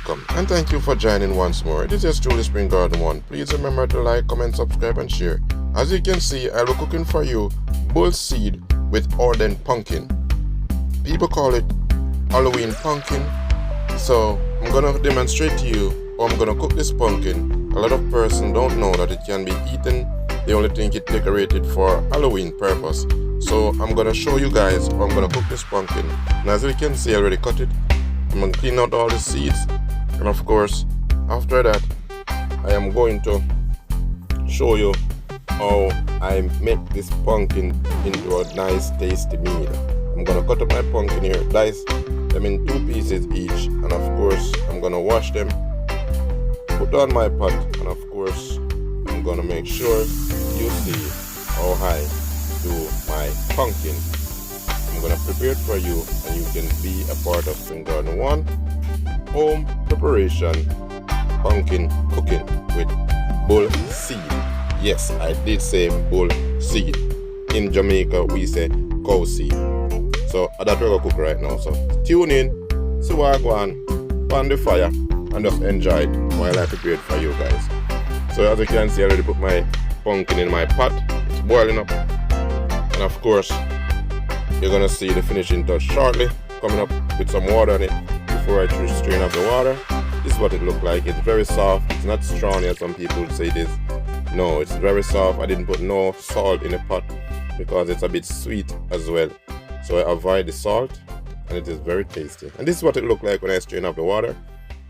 welcome and thank you for joining once more. This is truly Spring Garden 1. Please remember to like, comment, subscribe and share. As you can see, I'll be cooking for you Bullseed with Howden pumpkin. People call it Halloween pumpkin. So I'm gonna demonstrate to you how I'm gonna cook this pumpkin. A lot of persons don't know that it can be eaten. They only think it decorated for Halloween purpose. So I'm gonna show you guys how I'm gonna cook this pumpkin. And as you can see, I already cut it. I'm gonna clean out all the seeds, and of course after that I am going to show you how I make this pumpkin into a nice tasty meal. I'm gonna cut up my pumpkin here, dice them in 2 pieces each, and of course I'm gonna wash them, put on my pot, and of course I'm gonna make sure you see how I do my pumpkin. I'm gonna prepare it for you and you can be a part of Spring Garden 1 home preparation pumpkin cooking with Bullseed. Yes, I did say Bullseed. In Jamaica we say cow seed. So that's what we're gonna cook right now. So tune in, see what I go on the fire and just enjoy it while I prepare it for you guys. So as you can see, I already put my pumpkin in my pot. It's boiling up, and of course you're gonna see the finishing touch shortly, coming up with some water on it before I strain off the water. This is what it looks like. It's very soft. It's not strong as some people say it is. No, it's very soft. I didn't put no salt in the pot because it's a bit sweet as well. So I avoid the salt, and it is very tasty. And this is what it looks like when I strain off the water.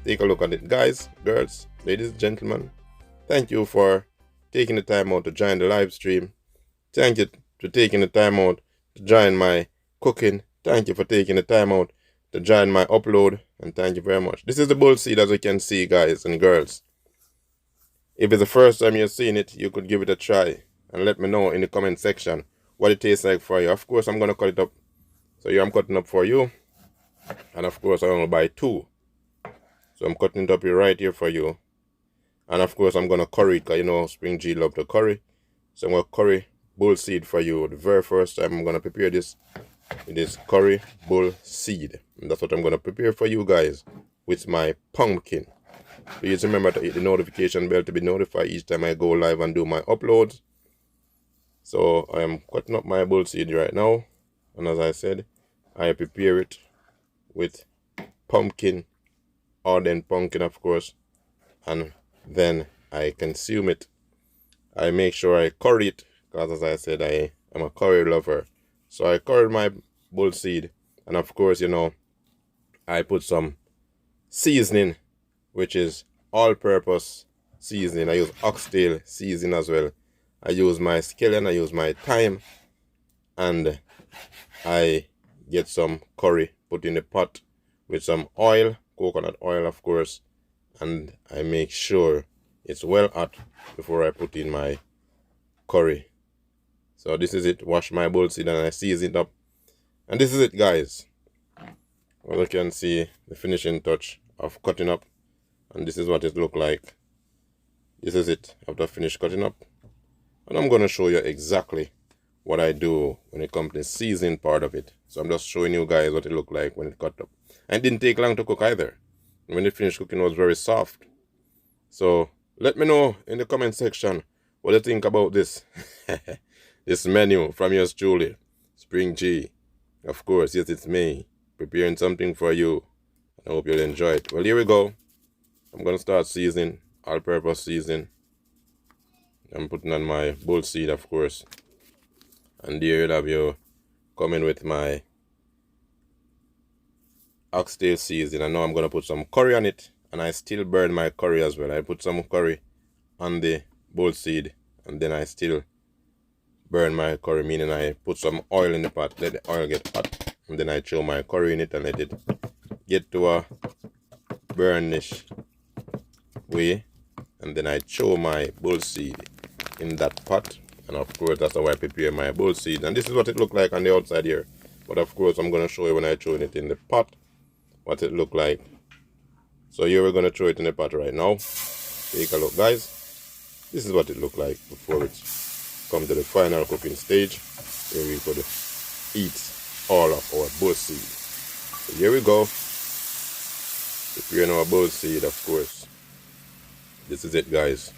Take a look at it, guys, girls, ladies, gentlemen. Thank you for taking the time out to join the live stream. Thank you for taking the time out to join my cooking. Thank you for taking the time out to join my upload, and thank you very much. This is the Bullseed, as you can see, guys and girls. If it's the first time you're seeing it, you could give it a try and let me know in the comment section what it tastes like for you. Of course, I'm gonna cut it up. So here I'm cutting up for you, and of course I'm gonna buy 2. So I'm cutting it up here right here for you, and of course I'm gonna curry it, because you know Spring G love to curry. So I'm gonna curry Bullseed for you. The very first time I'm gonna prepare this, it is curry Bullseed, and that's what I'm gonna prepare for you guys with my pumpkin. Please remember to hit the notification bell to be notified each time I go live and do my uploads. So I am cutting up my Bullseed right now, and as I said, I prepare it with pumpkin, Howden pumpkin of course, and then I consume it. I make sure I curry it, because as I said, I am a curry lover. So I curried my Bullseed, and of course, you know, I put some seasoning, which is all-purpose seasoning. I use oxtail seasoning as well. I use my scallion, I use my thyme, and I get some curry put in the pot with some oil, coconut oil of course, and I make sure it's well hot before I put in my curry. So this is it. Wash my Bullseed and I season it up, and this is it, guys. Well, you can see the finishing touch of cutting up, and this is what it look like. This is it after I finish cutting up, and I'm gonna show you exactly what I do when it comes to the seasoning part of it. So I'm just showing you guys what it look like when it cut up, and it didn't take long to cook either. When it finished cooking, it was very soft. So let me know in the comment section what you think about this this menu from yours truly, Spring G. Of course, yes, it's me preparing something for you. I hope you'll enjoy it. Well, here we go. I'm gonna start seasoning, all-purpose seasoning. I'm putting on my Bullseed, of course, and there you'll have you coming with my oxtail seasoning. And now I'm gonna put some curry on it, and I still burn my curry as well. I put some curry on the Bullseed, and then I still burn my curry, meaning I put some oil in the pot, let the oil get hot, and then I throw my curry in it and let it get to a burnish way, and then I throw my Bullseed in that pot. And of course that's how I prepare my Bullseed, and this is what it look like on the outside here, but of course I'm gonna show you when I throw it in the pot what it look like. So here we're gonna throw it in the pot right now. Take a look, guys. This is what it look like before it's come to the final cooking stage, where we could eat all of our Bullseed. So here we go. Preparing our Bullseed, of course. This is it, guys.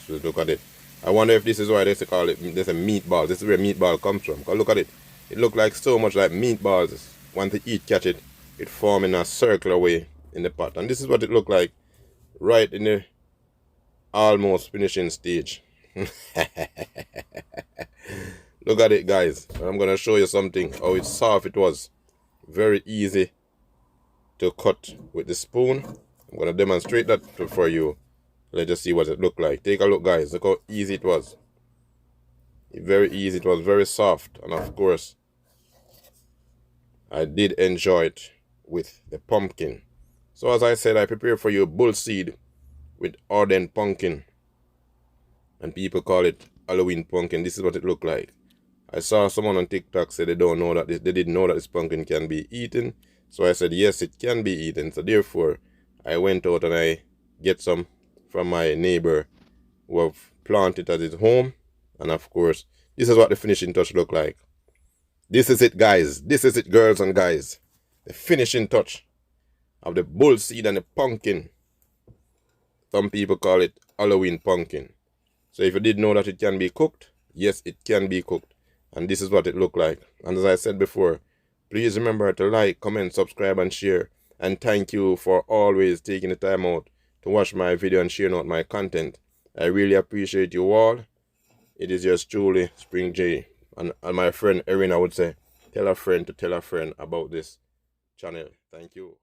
So look at it. I wonder if this is why they call it, there's a meatball. This is where meatball comes from. Cause look at it. It looks like so much like meatballs. Once the heat catch it, it form in a circular way in the pot. And this is what it looked like right in the almost finishing stage. Look at it, guys. I'm gonna show you something. How it's soft it was. Very easy to cut with the spoon. I'm gonna demonstrate that for you. Let's just see what it looked like. Take a look, guys. Look how easy it was. Very easy. It was very soft. And of course, I did enjoy it with the pumpkin. So as I said, I prepared for you Bullseed with ardent pumpkin. And people call it Halloween pumpkin. This is what it looked like. I saw someone on TikTok say they don't know that they didn't know that this pumpkin can be eaten. So I said, yes, it can be eaten. So therefore, I went out and I get some from my neighbor who have planted at his home. And of course, this is what the finishing touch look like. This is it, guys. This is it, girls and guys. The finishing touch of the Bullseed and the pumpkin. Some people call it Halloween pumpkin. So if you did know that it can be cooked, yes, it can be cooked. And this is what it looked like. And as I said before, please remember to like, comment, subscribe, and share. And thank you for always taking the time out to watch my video and sharing out my content. I really appreciate you all. It is yours truly, Spring J. And my friend Erin, I would say, tell a friend to tell a friend about this channel. Thank you.